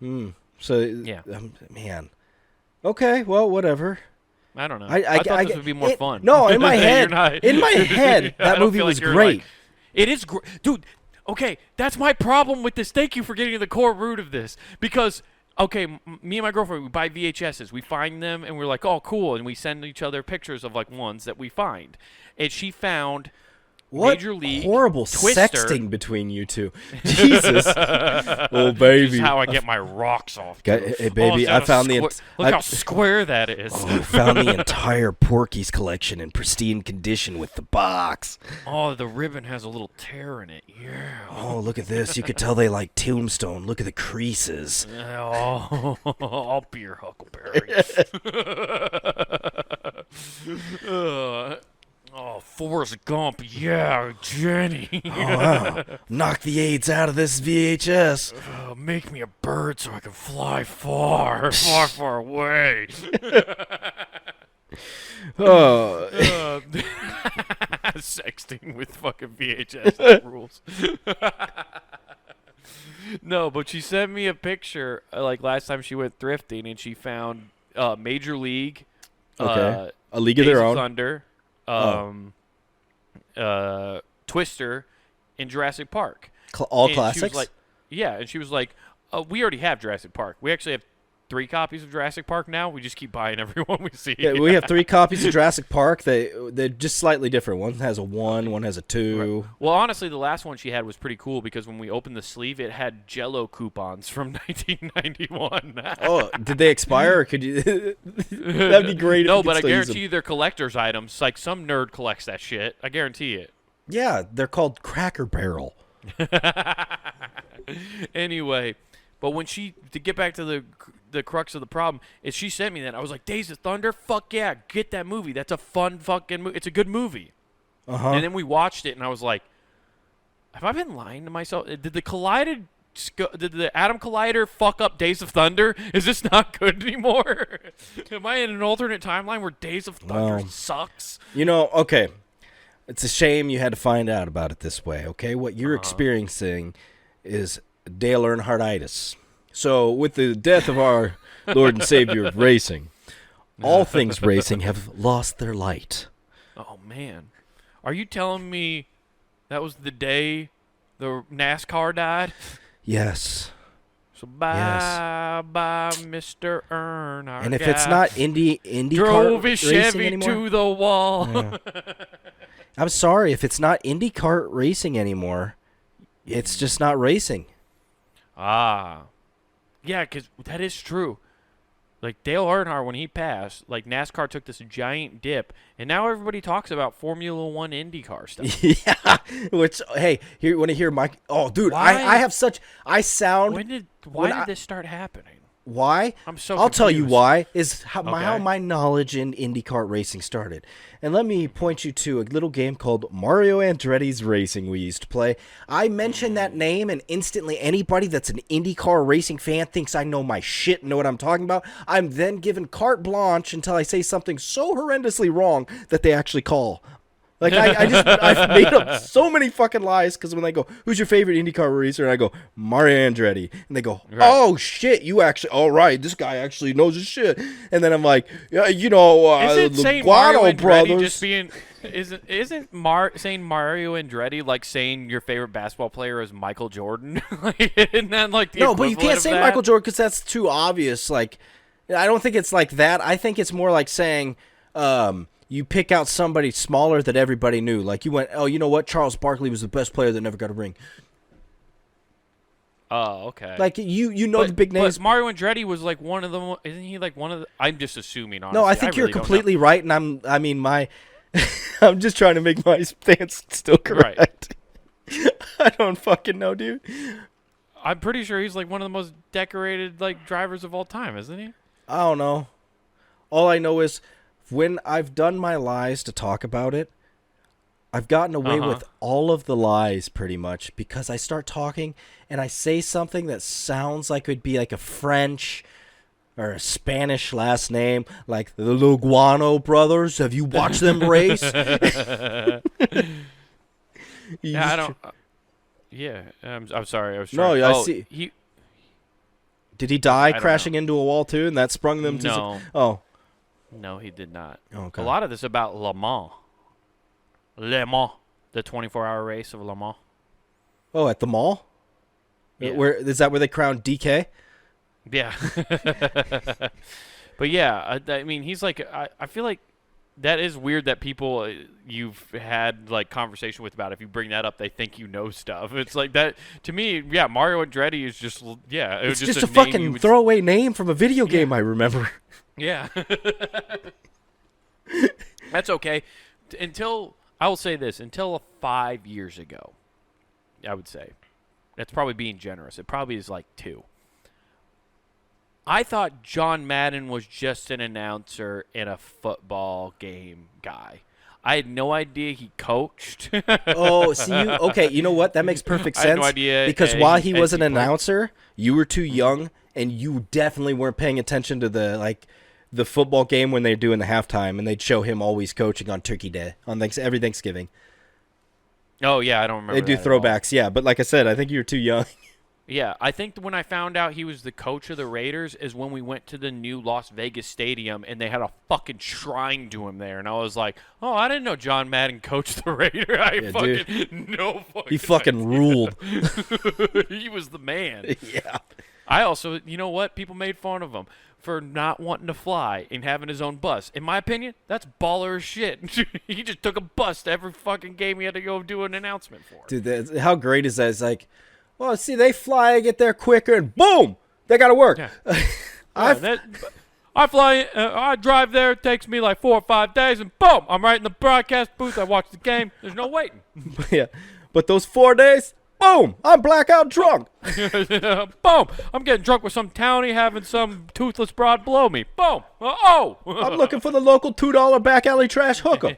So Yeah. Man. Okay. Well, whatever. I don't know. I thought this would be more fun. No, in my head, Not, that movie was great. It is great. Dude, okay, that's my problem with this. Thank you for getting to the core root of this. Because, okay, me and my girlfriend, we buy VHSs. We find them, and we're like, oh, cool. And we send each other pictures of, like, ones that we find. And she found Major League horrible Twister. sexting between you two. Jesus. Oh, baby. This is how I get my rocks off. Hey, baby, I found Look how square that is. I found the entire Porky's collection in pristine condition with the box. Oh, the ribbon has a little tear in it. Yeah. Oh, look at this. You could tell they like Tombstone. Look at the creases. Oh, I'll be your Huckleberry. Oh, Forrest Gump, yeah, Jenny. Oh, wow. Knock the AIDS out of this VHS. Make me a bird so I can fly far, far away. Oh. Sexting with fucking VHS rules. No, but she sent me a picture, like last time she went thrifting, and she found Major League, Okay. A League of Days Their of Own. Thunder, Twister, in Jurassic Park. All And classics? She was like, yeah, and she was like, we already have Jurassic Park. We actually have 3 copies of Jurassic Park now. We just keep buying every one we see. Yeah, we have 3 copies of Jurassic Park. They're just slightly different. One has a 1, one has a 2. Right. Well, honestly, the last one she had was pretty cool because when we opened the sleeve, it had Jell-O coupons from 1991. Oh, did they expire? Or could you? That'd be great. No, if you but I could still use guarantee you they're collector's items. Like some nerd collects that shit. I guarantee it. them. Yeah, they're called Cracker Barrel. Anyway, but when to get back to the crux of the problem is she sent me that. I was like, Days of Thunder? Fuck yeah, get that movie. That's a fun fucking movie. It's a good movie. Uh-huh. And then we watched it, and I was like, have I been lying to myself? Did the Atom Collider fuck up Days of Thunder? Is this not good anymore? Am I in an alternate timeline where Days of Thunder sucks? You know, okay. It's a shame you had to find out about it this way, okay? What you're experiencing is Dale Earnhardt-itis. So, with the death of our Lord and Savior of racing, all things racing have lost their light. Oh, man. Are you telling me that was the day the NASCAR died? Yes. So bye, Mr. Earnhardt. And if it's not Indy drove kart his racing Chevy anymore, to the wall. Yeah. I'm sorry, if it's not Indy kart racing anymore, it's just not racing. Ah. Yeah, because that is true. Like, Dale Earnhardt, when he passed, like, NASCAR took this giant dip, and now everybody talks about Formula One IndyCar stuff. Yeah, which, hey, want to hear my... Oh, dude, I have such... I sound... Why did this start happening? Why? I'm so I'll tell you confused. why, is how Okay. my knowledge in IndyCar racing started. And let me point you to a little game called Mario Andretti's Racing we used to play. I mention that name, and instantly anybody that's an IndyCar racing fan thinks I know my shit and know what I'm talking about. I'm then given carte blanche until I say something so horrendously wrong that they actually call. Like, I've made up so many fucking lies because when they go, who's your favorite IndyCar racer? And I go, Mario Andretti. And they go, oh, shit, you actually, all right, this guy actually knows his shit. And then I'm like, yeah, you know, Isn't the saying Mario Guado Andretti brothers. just being... Isn't saying Mario Andretti like saying your favorite basketball player is Michael Jordan? Isn't that like the No, but you equivalent can't of say that? Michael Jordan because that's too obvious. Like, I don't think it's like that. I think it's more like saying, you pick out somebody smaller that everybody knew. Like you went, oh, you know what? Charles Barkley was the best player that never got a ring. Oh, okay. Like you know the big names. But Mario Andretti was like one of the. Isn't he like one of the? I'm just assuming. Honestly, No, I think you're really completely right, and I'm just trying to make my stance still correct. Right. I don't fucking know, dude. I'm pretty sure he's like one of the most decorated like drivers of all time, isn't he? I don't know. All I know is when I've done my lies to talk about it, I've gotten away with all of the lies pretty much because I start talking and I say something that sounds like it would be like a French or a Spanish last name, like the Luguano brothers. Have you watched them race? Yeah, I don't. Yeah, I'm sorry. I was no. trying. I see. Did he die crashing into a wall too, and that sprung them to? No. Oh. No, he did not. Okay. A lot of this about Le Mans. Le Mans, the 24-hour race of Le Mans. Oh, at the mall? Yeah. Where is that where they crowned DK? Yeah. But yeah, I mean, he's like, I feel like that is weird that people you've had like conversation with about, if you bring that up, they think you know stuff. It's like that to me. Yeah, Mario Andretti is just It's just a fucking throwaway name from a video game. I remember. Yeah. That's okay. I will say this, until 5 years ago, I would say. That's probably being generous. It probably is like 2. I thought John Madden was just an announcer in a football game guy. I had no idea he coached. Oh, see you. Okay, you know what? That makes perfect sense. I had no idea. Because while he was an announcer, you were too young, and you definitely weren't paying attention to the football game when they're doing the halftime, and they'd show him always coaching on Turkey Day, on every Thanksgiving. Oh, yeah, I don't remember. They do throwbacks, yeah. But like I said, I think you were too young. Yeah, I think when I found out he was the coach of the Raiders is when we went to the new Las Vegas stadium, and they had a fucking shrine to him there. And I was like, oh, I didn't know John Madden coached the Raiders. He fucking ruled. He was the man. Yeah. I also, you know what? People made fun of him for not wanting to fly and having his own bus. In my opinion, that's baller as shit. He just took a bus to every fucking game he had to go do an announcement for. Dude, how great is that? It's like, well, see, they fly, get there quicker, and boom, they got to work. Yeah. I fly, I drive there. It takes me like 4 or 5 days, and boom, I'm right in the broadcast booth. I watch the game. There's no waiting. Yeah, but those 4 days, boom, I'm blackout drunk. Boom, I'm getting drunk with some townie having some toothless broad blow me. Boom, I'm looking for the local $2 back alley trash hooker.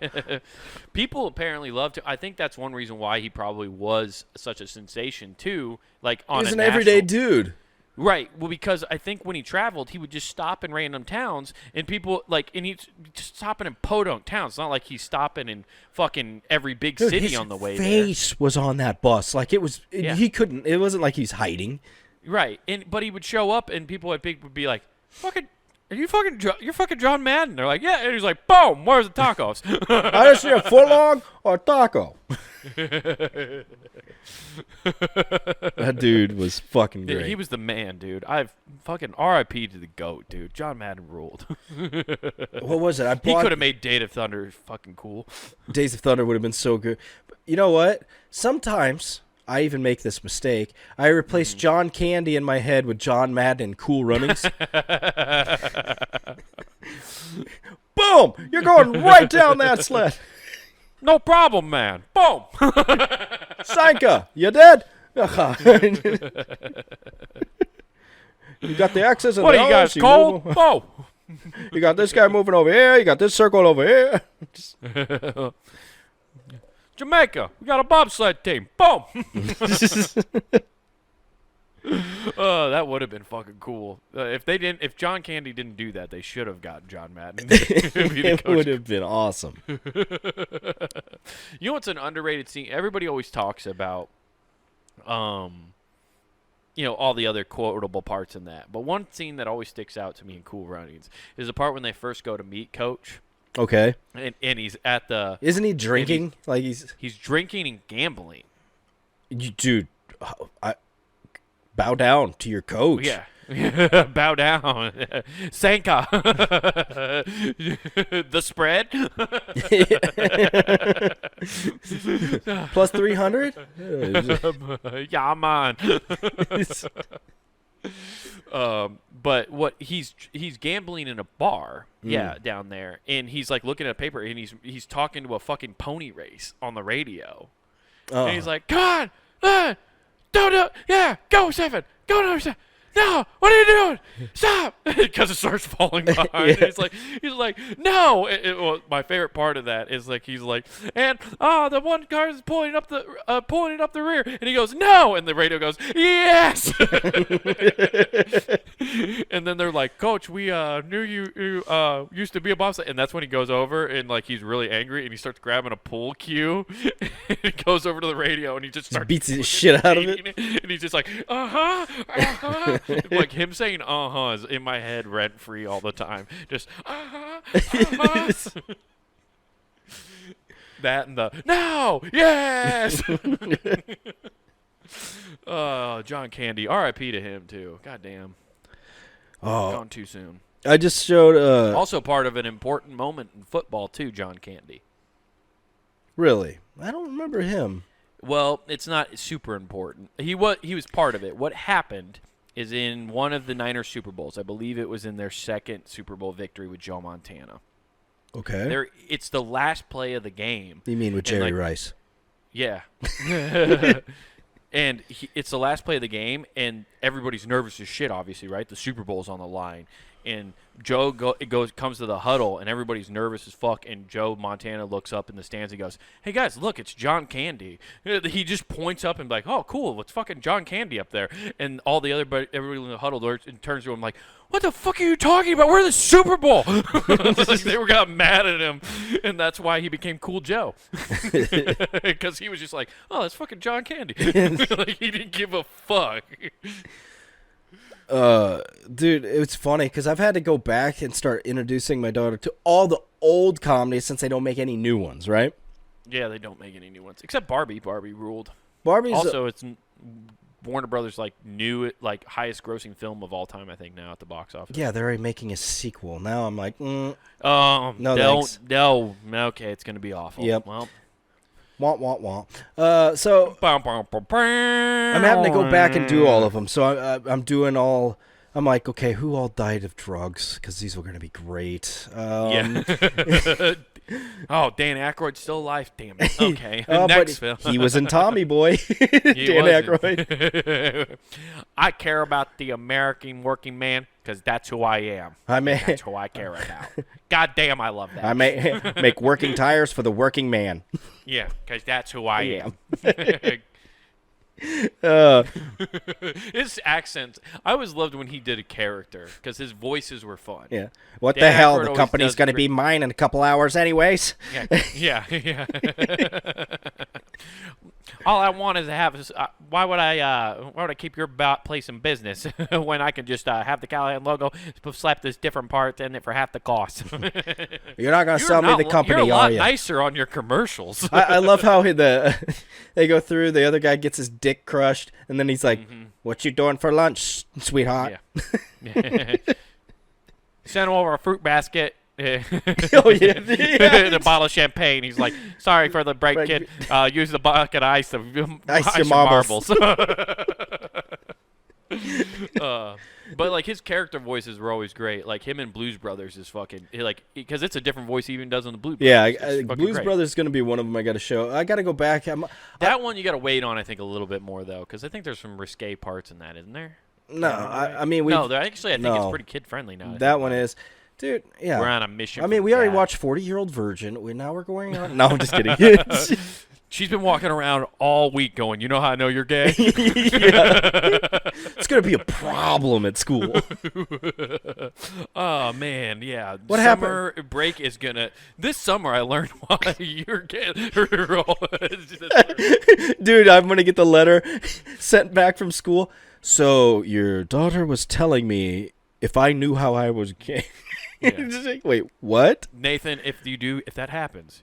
People apparently love to. I think that's one reason why he probably was such a sensation too. Like on he's an everyday dude. Right. Well, because I think when he traveled, he would just stop in random towns, and people and he's just stopping in podunk towns. It's not like he's stopping in fucking every big city on the way there. His face was on that bus, like it was. He couldn't. It wasn't like he's hiding. Right. But he would show up, and people would be like, "Fucking, you're fucking John Madden." They're like, "Yeah," and he's like, "Boom, where's the tacos?" I just see a footlong or taco. That dude was fucking great. He was the man, dude. I've fucking R.I.P. to the GOAT, dude. John Madden ruled. What was it? He could have made Days of Thunder fucking cool. Days of Thunder would have been so good. But you know what? Sometimes I even make this mistake. I replace John Candy in my head with John Madden in Cool Runnings. Boom! You're going right down that sled. No problem, man. Boom! Sanka, you dead? You got the X's and what the are you O's. guys, cold? Boom! You got this guy moving over here. You got this circle over here. Jamaica, we got a bobsled team. Boom! That would have been fucking cool. If John Candy didn't do that, they should have gotten John Madden. It would have been awesome. You know what's an underrated scene? Everybody always talks about, all the other quotable parts in that. But one scene that always sticks out to me in Cool Runnings is the part when they first go to meet Coach. Okay. And he's at the. Isn't he drinking? He's drinking and gambling. Dude, I bow down to your coach. Yeah. Bow down. Sanka. The spread. Plus 300. Yeah, man. But what he's gambling in a bar, down there, and he's like looking at a paper, and he's talking to a fucking pony race on the radio, and he's like, "God, don't do, yeah, go 7, go number 7. No, what are you doing? Stop!" Because it starts falling behind. He's like, no. Well, my favorite part of that is like he's like, and the one car is pulling it up the rear, and he goes, no, and the radio goes, yes. And then they're like, Coach, we knew you used to be a boss, and that's when he goes over and like he's really angry, and he starts grabbing a pool cue, and he goes over to the radio, and he just starts beats the shit out of it, and he's just like, like him saying is in my head rent free all the time. Just that and the no, yes. John Candy, R.I.P. to him too. Goddamn. Gone too soon. I just showed also part of an important moment in football too, John Candy. Really? I don't remember him. Well, it's not super important. He was part of it. What happened is in one of the Niners Super Bowls. I believe it was in their second Super Bowl victory with Joe Montana. Okay. It's the last play of the game. You mean with Jerry Rice? Yeah. And it's the last play of the game, and everybody's nervous as shit, obviously, right? The Super Bowl's on the line. And Joe comes to the huddle, and everybody's nervous as fuck. And Joe Montana looks up in the stands and goes, "Hey guys, look, it's John Candy." He just points up and like, "Oh, cool, it's fucking John Candy up there." And all the everybody in the huddle turns to him like, "What the fuck are you talking about? We're in the Super Bowl." They got mad at him, and that's why he became Cool Joe, because he was just like, "Oh, that's fucking John Candy." Like he didn't give a fuck. Dude, it's funny because I've had to go back and start introducing my daughter to all the old comedies since they don't make any new ones, right? Yeah, they don't make any new ones except Barbie. Barbie ruled. Barbie's also it's Warner Brothers highest grossing film of all time, I think, now at the box office. Yeah, they're already making a sequel. Now I'm like, no, thanks. No, okay, it's gonna be awful. Yep. Well. So I'm having to go back and do all of them. So I'm doing all. I'm like, okay, who all died of drugs? Because these were going to be great. Yeah. Oh, Dan Aykroyd's still alive. Damn it. Okay. Next film. He was in Tommy Boy. Dan Aykroyd. I care about the American working man because that's who I am. That's who I care about. God damn, I love that. I make working tires for the working man. Yeah, because that's who I am. His accent, I always loved when he did a character because his voices were fun. Yeah. What Dan the hell? Aykroyd, the company's going to be mine in a couple hours anyways. Yeah. All I want is to have. Why would I keep your place in business when I can just have the Callahan logo, slap this different part in it for half the cost? You're not going to sell me the company, are you? You're a lot are you? Nicer on your commercials. I love how they go through. The other guy gets his dick crushed, and then he's like, "What you doing for lunch, sweetheart?" Yeah. Send him over a fruit basket. Oh yeah, and a bottle of champagne. He's like, "Sorry for the break, kid. Use the bucket of ice to ice your marbles." But like his character voices were always great. Like him and Blues Brothers is fucking because it's a different voice he even does on the Blues Brothers. Yeah, Blues Brothers is gonna be one of them. I got to show. I got to go back. That one you got to wait on. I think a little bit more though, because I think there's some risque parts in that, isn't there? No, I mean no. Actually, I think it's pretty kid friendly now. That one is. Dude, yeah. We're on a mission. I mean, we already watched 40-Year-Old Virgin. Now we're going on. No, I'm just kidding. She's been walking around all week going, "You know how I know you're gay?" It's going to be a problem at school. Oh, man, yeah. What summer happened? break is going to... This summer, I learned why you're gay. Dude, I'm going to get the letter sent back from school. So, your daughter was telling me if I knew how I was gay. Yeah. Wait, what? Nathan, if that happens,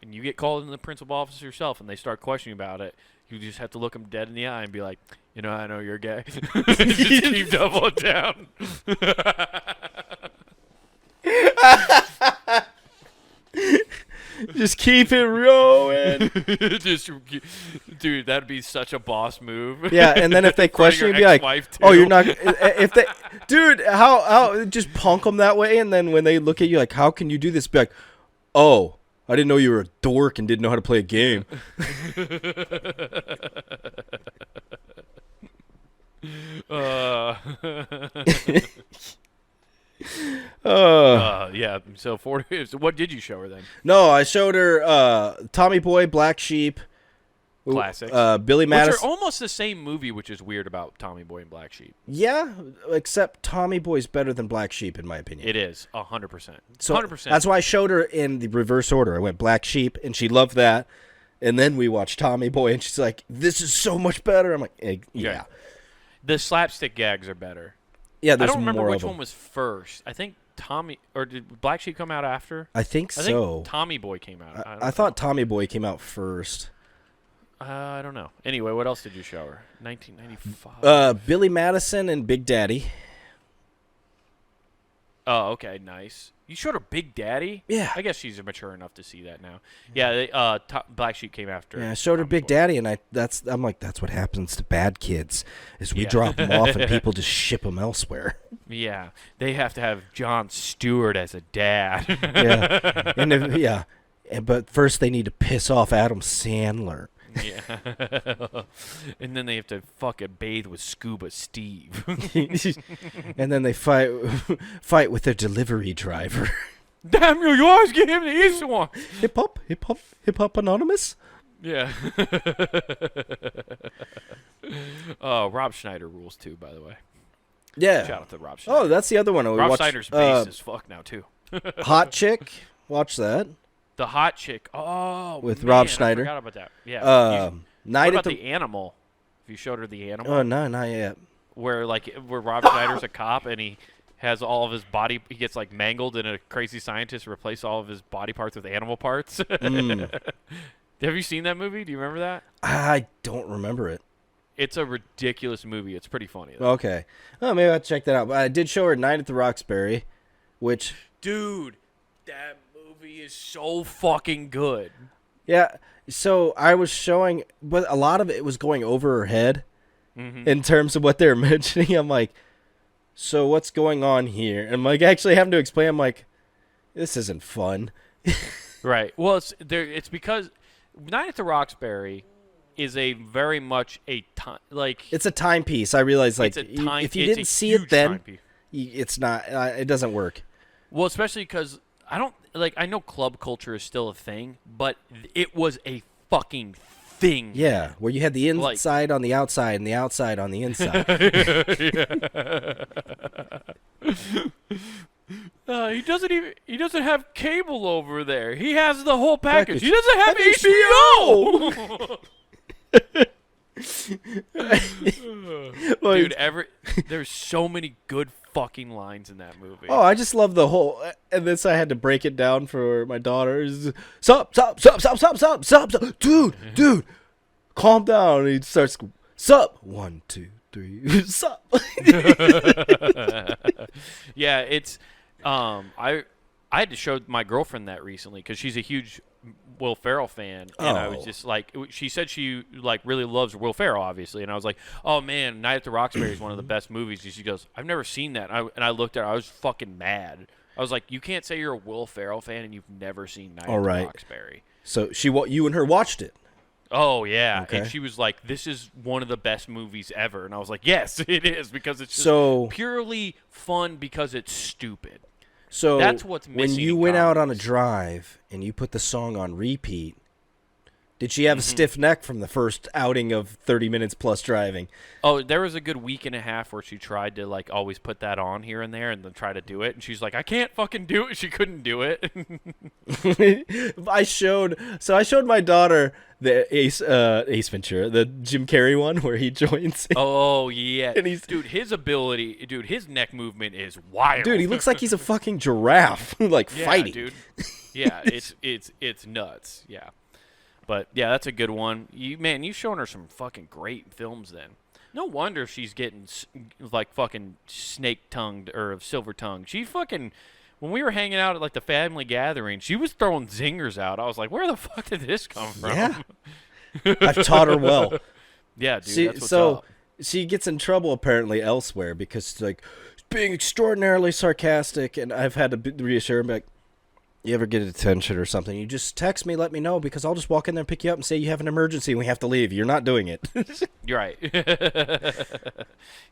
and you get called into the principal office yourself and they start questioning about it, You just have to look them dead in the eye and be like, you know, I know you're gay. Just keep doubling down. Just keep it rolling. Dude, that'd be such a boss move. Yeah, and then if they question you, be like, "Oh, you're not." If they, dude, how just punk them that way, and then when they look at you like, "How can you do this?" Be like, "Oh, I didn't know you were a dork and didn't know how to play a game." Yeah. So what did you show her then? No, I showed her Tommy Boy, Black Sheep, Classics. Billy Madison. Which are almost the same movie, which is weird about Tommy Boy and Black Sheep. Yeah, except Tommy Boy's better than Black Sheep in my opinion. It is 100%. So 100%. That's why I showed her in the reverse order. I went Black Sheep, and she loved that. And then we watched Tommy Boy, and she's like, "This is so much better." I'm like, "Yeah." The slapstick gags are better. Yeah, I there's don't remember more which of them. one was first. I think did Black Sheep come out after? I think I so. think Tommy Boy came out. I thought Tommy Boy came out first. I don't know. Anyway, what else did you show her? 1995. Billy Madison and Big Daddy. Oh, okay, nice. You showed her Big Daddy? Yeah. I guess she's mature enough to see that now. Yeah, Black Sheep came after. Yeah, I showed her Tommy Big Boy. Daddy, and I'm like, that's what happens to bad kids, is we drop them off and people just ship them elsewhere. Yeah, they have to have Jon Stewart as a dad. Yeah, but first they need to piss off Adam Sandler. Yeah. And then they have to fucking bathe with Scuba Steve. And then they fight with their delivery driver. Damn you always get him the easy one. Hip hop anonymous. Yeah. Oh, Rob Schneider rules too, by the way. Yeah. Shout out to Rob Schneider. Oh, that's the other one. We Rob watched, Schneider's bass as fuck now too. Hot Chick. Watch that. The Hot Chick. Oh, with man, Rob Schneider. I forgot about that. Yeah. Night what at about the Animal? If you showed her the Animal. Oh no, not yet. Where Rob Schneider's a cop and he has all of his body. He gets like mangled, and a crazy scientist replace all of his body parts with animal parts. Have you seen that movie? Do you remember that? I don't remember it. It's a ridiculous movie. It's pretty funny, though. Okay. Oh, maybe I'll check that out. But I did show her Night at the Roxbury, which... Dude, that movie is so fucking good. Yeah, so I was showing... But a lot of it was going over her head in terms of what they were mentioning. I'm like, so what's going on here? And I'm like, actually having to explain, I'm like, this isn't fun. Right. Well, it's because Night at the Roxbury... is a very much a time it's a timepiece. I realize if you didn't see it then, it's not. It doesn't work. Well, especially because I know club culture is still a thing, but it was a fucking thing. Yeah, where you had the inside on the outside and the outside on the inside. He doesn't have cable over there. He has the whole package. He doesn't have HBO. Dude, there's so many good fucking lines in that movie. Oh, I just love the whole, and this I had to break it down for my daughter. Sup, dude, calm down. And he starts, sup, 1, 2, 3, sup. Yeah, it's I had to show my girlfriend that recently because she's a huge Will Ferrell fan, and I was just like, she said she like really loves Will Ferrell, obviously, and I was like, oh man, Night at the Roxbury is one of the best movies. And she goes, I've never seen that, and I looked at her, I was fucking mad. I was like, you can't say you're a Will Ferrell fan and you've never seen Night at the Roxbury. So you and her watched it. Oh yeah, okay. And she was like, this is one of the best movies ever, and I was like, yes, it is, because it's just purely fun because it's stupid. So that's what's missing. When you went out on a drive and you put the song on repeat, did she have a stiff neck from the first outing of 30 minutes plus driving? Oh, there was a good week and a half where she tried to like always put that on here and there and then try to do it, and she's like, I can't fucking do it. She couldn't do it. I showed my daughter the Ace Ventura, the Jim Carrey one where he joins. Oh yeah, and his neck movement is wild. Dude, he looks like he's a fucking giraffe, fighting. Dude. Yeah, it's nuts. Yeah. But yeah, that's a good one. You've shown her some fucking great films. Then no wonder she's getting like fucking snake tongued or silver tongued. She fucking when we were hanging out at like the family gathering, she was throwing zingers out. I was like, where the fuck did this come from? Yeah. I've taught her well. Yeah, dude. That's what's up. She gets in trouble apparently elsewhere because like being extraordinarily sarcastic, and I've had to reassure her, like, you ever get a detention or something, you just text me, let me know, because I'll just walk in there and pick you up and say you have an emergency and we have to leave. You're not doing it. You're right.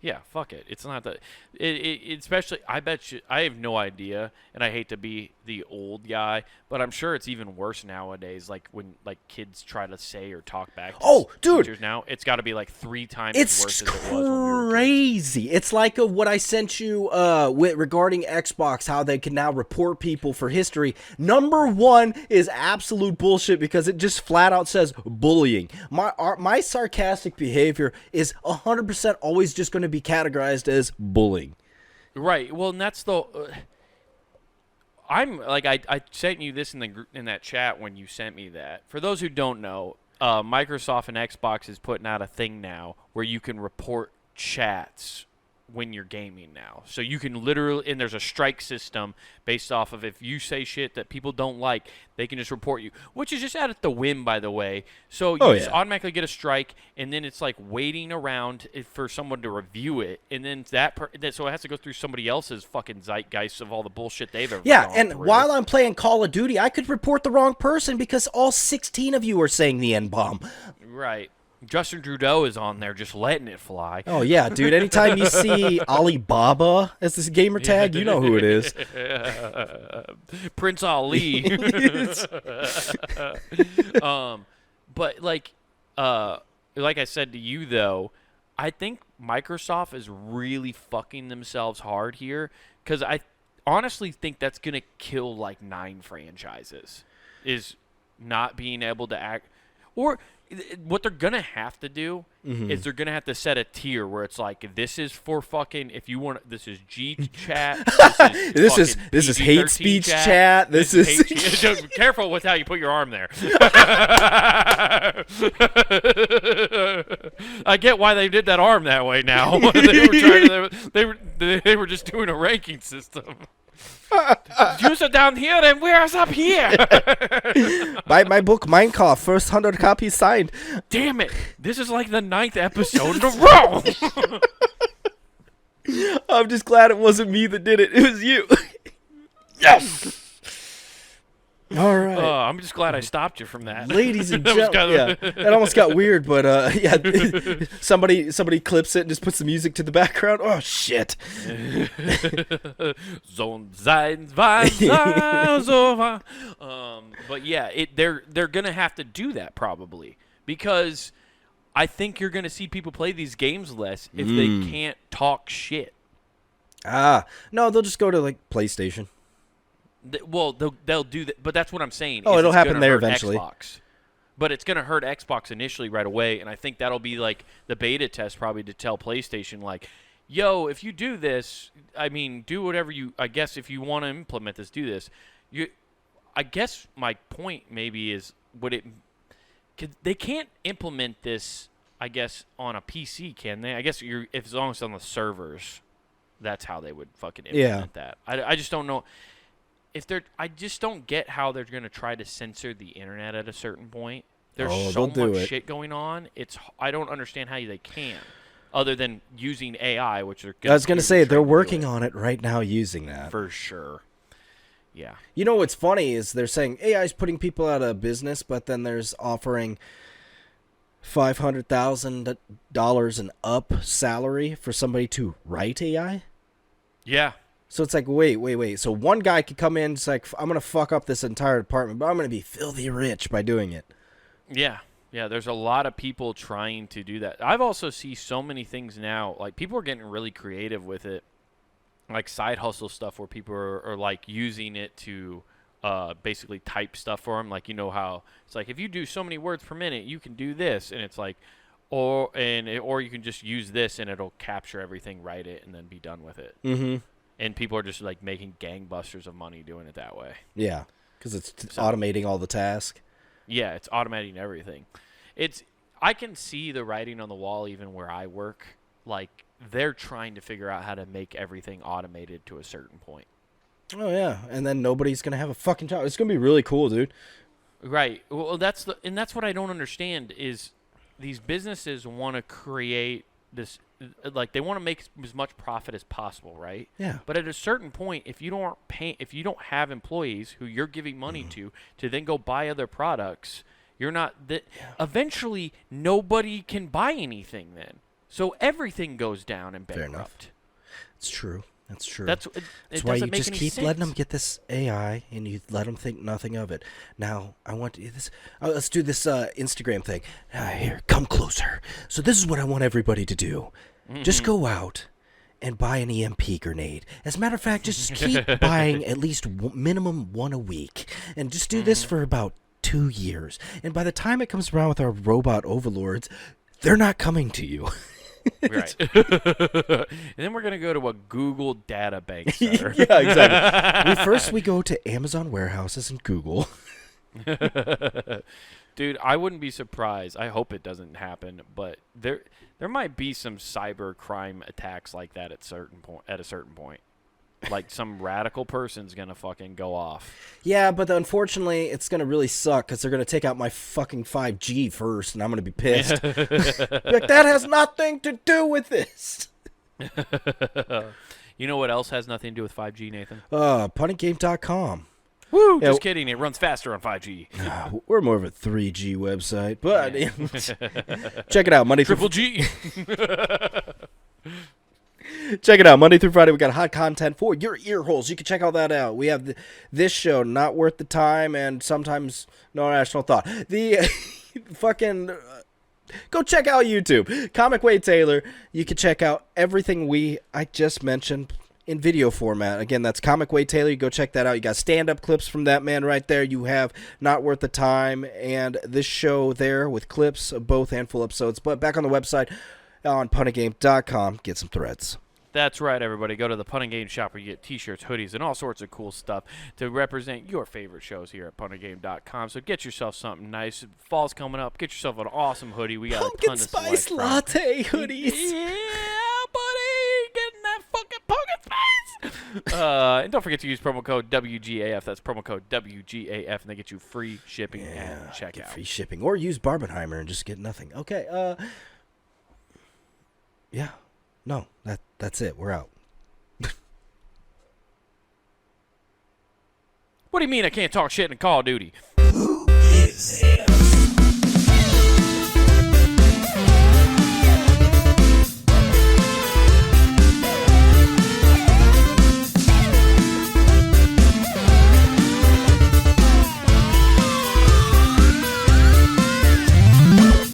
Yeah, fuck it. It's not that. Especially, I bet you. I have no idea, and I hate to be the old guy, but I'm sure it's even worse nowadays. Like when kids try to say or talk back to teachers now, it's got to be like 3 times as worse as it was when we were crazy. kids. It's like what I sent you regarding Xbox, how they can now report people for history. Number 1 is absolute bullshit because it just flat out says bullying. My sarcastic behavior is 100% always just going to be categorized as bullying. Right. Well, and that's the. I'm like I sent you this in that chat when you sent me that. For those who don't know, Microsoft and Xbox is putting out a thing now where you can report chats when you're gaming now. So you can literally, and there's a strike system based off of if you say shit that people don't like, they can just report you, which is just out at the whim, by the way. So you just automatically get a strike, and then it's like waiting around for someone to review it, and then so it has to go through somebody else's fucking zeitgeist of all the bullshit they've ever gone and through. while I'm playing Call of Duty, I could report the wrong person because all 16 of you are saying the N-bomb. Right. Justin Trudeau is on there just letting it fly. Oh, yeah, dude. Anytime you see Alibaba as this gamer tag, you know who it is. Prince Ali. But like I said to you, though, I think Microsoft is really fucking themselves hard here because I honestly think that's going to kill like 9 franchises is not being able to act – or – what they're going to have to do is they're going to have to set a tier where it's like, this is for fucking, if you want, this is G chat. This is hate speech chat. This is careful with how you put your arm there. I get why they did that arm that way now. They were just doing a ranking system. Use it down here and where's up here? Buy my book, Minecraft, first 100 copies signed. Damn it. This is like the 9th episode in a row. I'm just glad it wasn't me that did it. It was you. Yes. All right. I'm just glad I stopped you from that. Ladies and gentlemen, that almost got weird, but somebody clips it and just puts the music to the background. Oh shit. But yeah, they're gonna have to do that probably because I think you're gonna see people play these games less if they can't talk shit. No, they'll just go to like PlayStation. Well, they'll do that, but that's what I'm saying. Oh, it'll happen there eventually. Xbox. But it's going to hurt Xbox initially right away, and I think that'll be like the beta test probably to tell PlayStation, like, yo, if you do this, I mean, do whatever you, I guess if you want to implement this, do this. I guess my point maybe is, they can't implement this, I guess, on a PC, can they? I guess as long as it's on the servers, that's how they would fucking implement that. I just don't know. I just don't get how they're going to try to censor the internet at a certain point. There's so much shit going on. I don't understand how they can, other than using AI, which are. I was going to say they're working on it right now, using that for sure. Yeah. You know what's funny is they're saying AI is putting people out of business, but then there's offering $500,000 and up salary for somebody to write AI. Yeah. So it's like, wait. So one guy could come in, it's like, I'm going to fuck up this entire department, but I'm going to be filthy rich by doing it. Yeah. Yeah, there's a lot of people trying to do that. I've also seen so many things now. Like, people are getting really creative with it. Like, side hustle stuff where people are like, using it to basically type stuff for them. Like, you know how it's like, if you do so many words per minute, you can do this. And it's like, or you can just use this, and it'll capture everything, write it, and then be done with it. Mm-hmm. And people are just, like, making gangbusters of money doing it that way. Yeah, because it's automating all the tasks. Yeah, it's automating everything. I can see the writing on the wall even where I work. Like, they're trying to figure out how to make everything automated to a certain point. Oh yeah, and then nobody's gonna have a fucking job. It's gonna be really cool, dude. Right. Well, that's what I don't understand is these businesses want to create this, like, they want to make as much profit as possible, right? Yeah. But at a certain point, if you don't have employees who you're giving money to then go buy other products, you're not that. Eventually, nobody can buy anything then. So everything goes down and Fair enough. bankrupt. It's true. That's true. That's why you just keep letting them sense. get this AI, and you let them think nothing of it. Now, I want this. Let's do this Instagram thing. Here, come closer. So this is what I want everybody to do. Just go out and buy an EMP grenade. As a matter of fact, just keep buying at least minimum one a week, and just do this for about 2 years. And by the time it comes around with our robot overlords, they're not coming to you. Right. And then we're going to go to a Google data bank server. Yeah, exactly. We go to Amazon warehouses and Google. Dude, I wouldn't be surprised. I hope it doesn't happen, but there might be some cyber crime attacks like that at a certain point. Like some radical person's going to fucking go off. Yeah, but unfortunately, it's going to really suck because they're going to take out my fucking 5G first, and I'm going to be pissed. Like, that has nothing to do with this. You know what else has nothing to do with 5G, Nathan? Punninggame.com. Woo! Just kidding. It runs faster on 5G. We're more of a 3G website, but check it out. Triple G. Check it out. Monday through Friday, we got hot content for your ear holes. You can check all that out. We have this show, Not Worth the Time, and sometimes No National Thought. The fucking... go check out YouTube. Comic Wade Taylor. You can check out everything I just mentioned in video format. Again, that's Comic Wade Taylor. You go check that out. You got stand-up clips from that man right there. You have Not Worth the Time and this show there with clips of both and full episodes. But back on the website on punninggame.com, get some threads. That's right, everybody. Go to the Punting Game shop where you get t-shirts, hoodies, and all sorts of cool stuff to represent your favorite shows here at puntinggame.com. So get yourself something nice. Fall's coming up. Get yourself an awesome hoodie. We got Pumpkin a ton to spice select latte hoodies. Yeah, buddy. Getting that fucking pumpkin spice. And don't forget to use promo code WGAF. That's promo code WGAF, and they get you free shipping and checkout. Get free shipping. Or use Barbenheimer and just get nothing. Okay, yeah. No, that's it. We're out. What do you mean I can't talk shit in Call of Duty? Who is it?